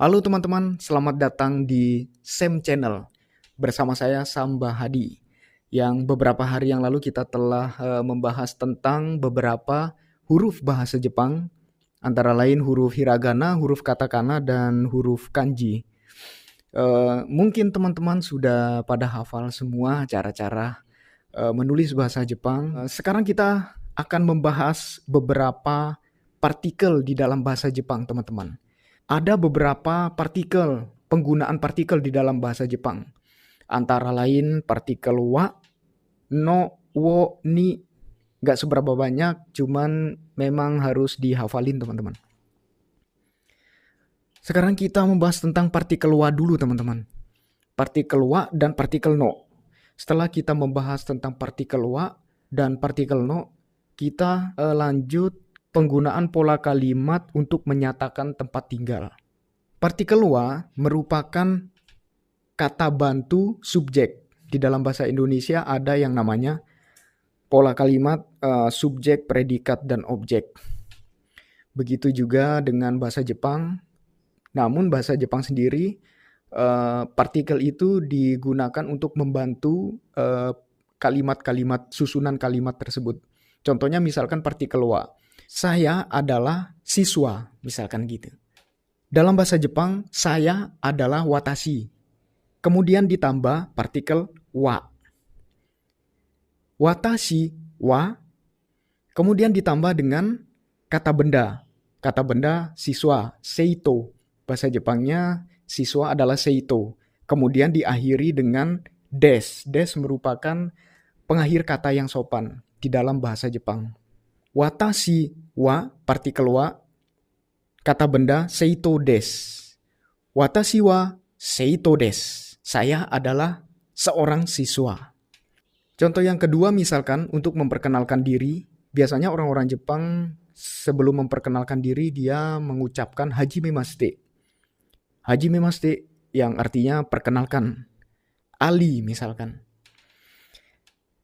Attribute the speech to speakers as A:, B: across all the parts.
A: Halo teman-teman, selamat datang di SEM Channel. Bersama saya Samba Hadi. Yang beberapa hari yang lalu kita telah membahas tentang beberapa huruf bahasa Jepang, antara lain huruf hiragana, huruf katakana, dan huruf kanji. Mungkin teman-teman sudah pada hafal semua cara-cara menulis bahasa Jepang. Sekarang kita akan membahas beberapa partikel di dalam bahasa Jepang, teman-teman. Ada beberapa partikel, penggunaan partikel di dalam bahasa Jepang. Antara lain partikel wa, no, wo, ni. Gak seberapa banyak, cuman memang harus dihafalin teman-teman. Sekarang kita membahas tentang partikel wa dulu teman-teman. Partikel wa dan partikel no. Setelah kita membahas tentang partikel wa dan partikel no, kita lanjut penggunaan pola kalimat untuk menyatakan tempat tinggal. Partikel wa merupakan kata bantu subjek. Di dalam bahasa Indonesia ada yang namanya pola kalimat subjek, predikat, dan objek. Begitu juga dengan bahasa Jepang. Namun bahasa Jepang sendiri, partikel itu digunakan untuk membantu kalimat-kalimat, susunan kalimat tersebut. Contohnya misalkan partikel wa. Saya adalah siswa, misalkan gitu. Dalam bahasa Jepang, saya adalah watashi. Kemudian ditambah partikel wa. Watashi, wa. Kemudian ditambah dengan kata benda. Kata benda siswa, seito. Bahasa Jepangnya siswa adalah seito. Kemudian diakhiri dengan des. Des merupakan pengakhir kata yang sopan di dalam bahasa Jepang. Watashi wa, partikel wa, kata benda seito des. Watashi wa seito des. Saya adalah seorang siswa. Contoh yang kedua misalkan untuk memperkenalkan diri. Biasanya orang-orang Jepang sebelum memperkenalkan diri dia mengucapkan hajimemashite. Hajimemashite yang artinya perkenalkan. Ali misalkan.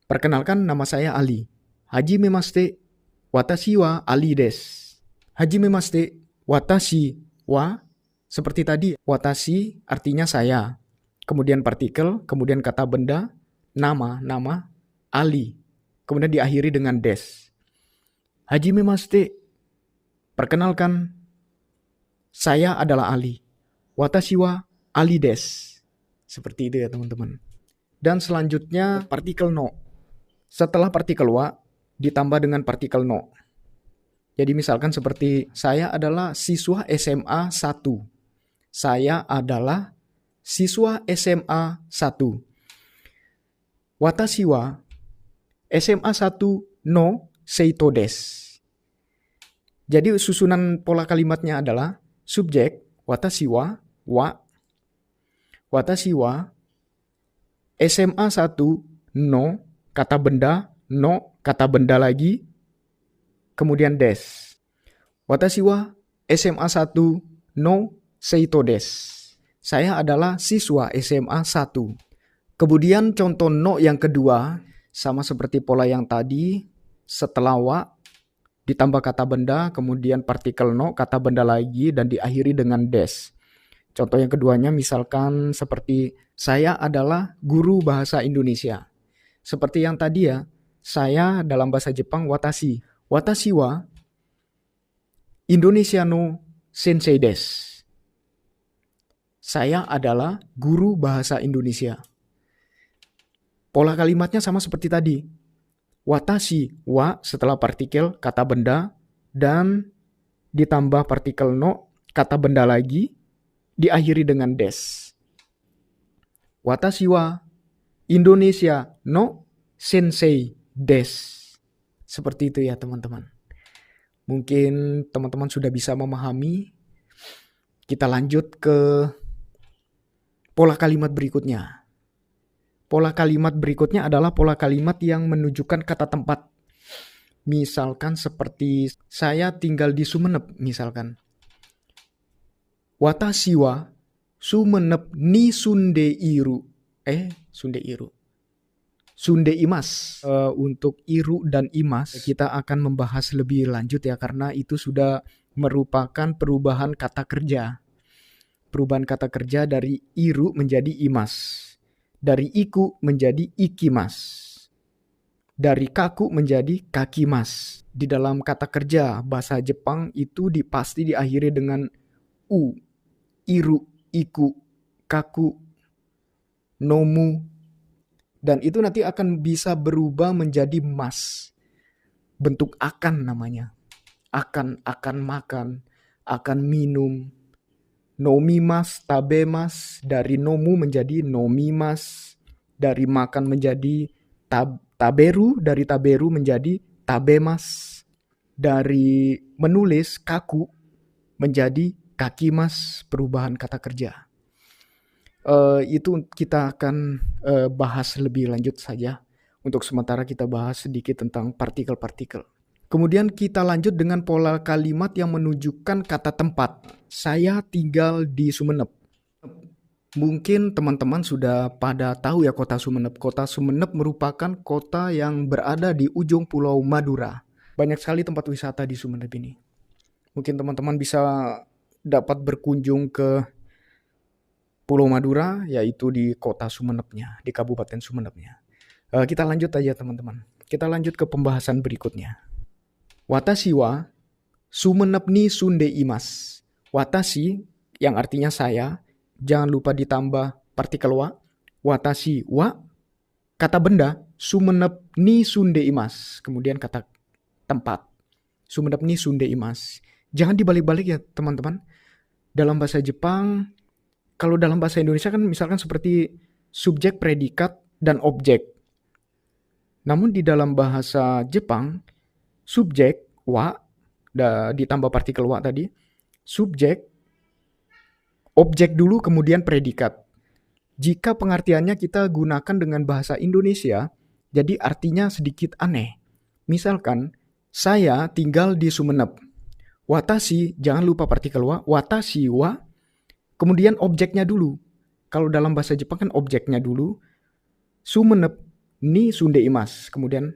A: Perkenalkan, nama saya Ali. Hajimemashite. Watashi wa Ali desu. Hajimemashite, watashi wa, seperti tadi, watashi artinya saya. Kemudian partikel, kemudian kata benda, nama, Ali. Kemudian diakhiri dengan des. Hajimemashite, perkenalkan, saya adalah Ali. Watashi wa Ali desu. Seperti itu ya teman-teman. Dan selanjutnya partikel no. Setelah partikel wa, ditambah dengan partikel no. Jadi misalkan seperti saya adalah siswa SMA 1. Saya adalah siswa SMA 1. Watashi wa SMA 1 no seito desu. Jadi susunan pola kalimatnya adalah subjek watashi wa, watashi wa SMA 1 no, kata benda no, kata benda lagi, kemudian des. Watashi wa SMA 1 no seito desu. Saya adalah siswa SMA 1. Kemudian contoh no yang kedua, sama seperti pola yang tadi, setelah wa, ditambah kata benda, kemudian partikel no, kata benda lagi, dan diakhiri dengan des. Contoh yang keduanya misalkan seperti, saya adalah guru bahasa Indonesia. Seperti yang tadi ya, saya dalam bahasa Jepang watashi. Watashi wa Indonesia no sensei desu. Saya adalah guru bahasa Indonesia. Pola kalimatnya sama seperti tadi. Watashi wa setelah partikel kata benda dan ditambah partikel no kata benda lagi diakhiri dengan des. Watashi wa Indonesia no sensei desu. Seperti itu ya teman-teman. Mungkin teman-teman sudah bisa memahami. Kita lanjut ke pola kalimat berikutnya. Pola kalimat berikutnya adalah pola kalimat yang menunjukkan kata tempat. Misalkan seperti saya tinggal di Sumeneb misalkan. Watashi wa Sumeneb ni sundeiru. Sundeimas. Untuk iru dan imas kita akan membahas lebih lanjut ya karena itu sudah merupakan perubahan kata kerja. Perubahan kata kerja dari iru menjadi imas. Dari iku menjadi ikimas. Dari kaku menjadi kakimas. Di dalam kata kerja bahasa Jepang itu pasti diakhiri dengan u, iru, iku, kaku, nomu. Dan itu nanti akan bisa berubah menjadi mas. Bentuk akan namanya. Akan makan, akan minum. Nomimas, tabemas, dari nomu menjadi nomimas, dari makan menjadi taberu, dari taberu menjadi tabemas, dari menulis kaku menjadi kakimas, perubahan kata kerja. Itu kita akan bahas lebih lanjut saja. Untuk sementara kita bahas sedikit tentang partikel-partikel. Kemudian kita lanjut dengan pola kalimat yang menunjukkan kata tempat. Saya tinggal di Sumeneb. Mungkin teman-teman sudah pada tahu ya kota Sumeneb. Kota Sumeneb merupakan kota yang berada di ujung Pulau Madura. Banyak sekali tempat wisata di Sumeneb ini. Mungkin teman-teman bisa dapat berkunjung ke Pulau Madura, yaitu di kota Sumenebnya, di Kabupaten Sumenebnya. Kita lanjut aja teman-teman. Kita lanjut ke pembahasan berikutnya. Watashi wa Sumeneb ni sunde imas. Watashi yang artinya saya, jangan lupa ditambah partikel wa. Watashi wa kata benda, Sumeneb ni sunde imas. Kemudian kata tempat, Sumeneb ni sunde imas. Jangan dibalik-balik ya teman-teman. Dalam bahasa Jepang, kalau dalam bahasa Indonesia kan misalkan seperti subjek, predikat, dan objek. Namun di dalam bahasa Jepang, subjek, wa, ditambah partikel wa tadi, subjek, objek dulu kemudian predikat. Jika pengertiannya kita gunakan dengan bahasa Indonesia, jadi artinya sedikit aneh. Misalkan, saya tinggal di Sumeneb. Watashi, jangan lupa partikel wa, watashi wa, kemudian objeknya dulu. Kalau dalam bahasa Jepang kan objeknya dulu. Sumeneb ni sunde imas. Kemudian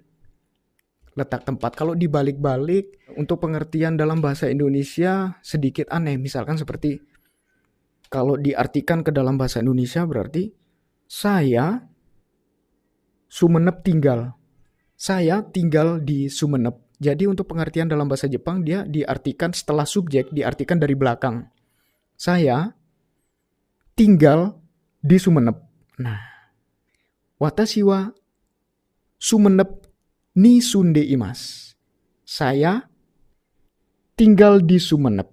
A: letak tempat. Kalau dibalik-balik untuk pengertian dalam bahasa Indonesia sedikit aneh. Misalkan seperti kalau diartikan ke dalam bahasa Indonesia berarti saya Sumeneb tinggal. Saya tinggal di Sumeneb. Jadi untuk pengertian dalam bahasa Jepang dia diartikan setelah subjek diartikan dari belakang. Saya tinggal di Sumeneb. Nah, watashi wa Sumeneb ni sunde imas. Saya tinggal di Sumeneb.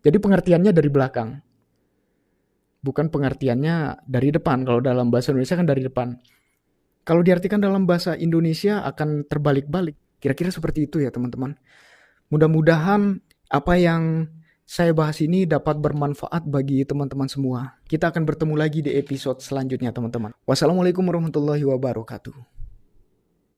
A: Jadi pengertiannya dari belakang. Bukan pengertiannya dari depan. Kalau dalam bahasa Indonesia kan dari depan. Kalau diartikan dalam bahasa Indonesia akan terbalik-balik. Kira-kira seperti itu ya teman-teman. Mudah-mudahan apa yang saya bahas ini dapat bermanfaat bagi teman-teman semua. Kita akan bertemu lagi di episode selanjutnya teman-teman. Wassalamualaikum warahmatullahi wabarakatuh.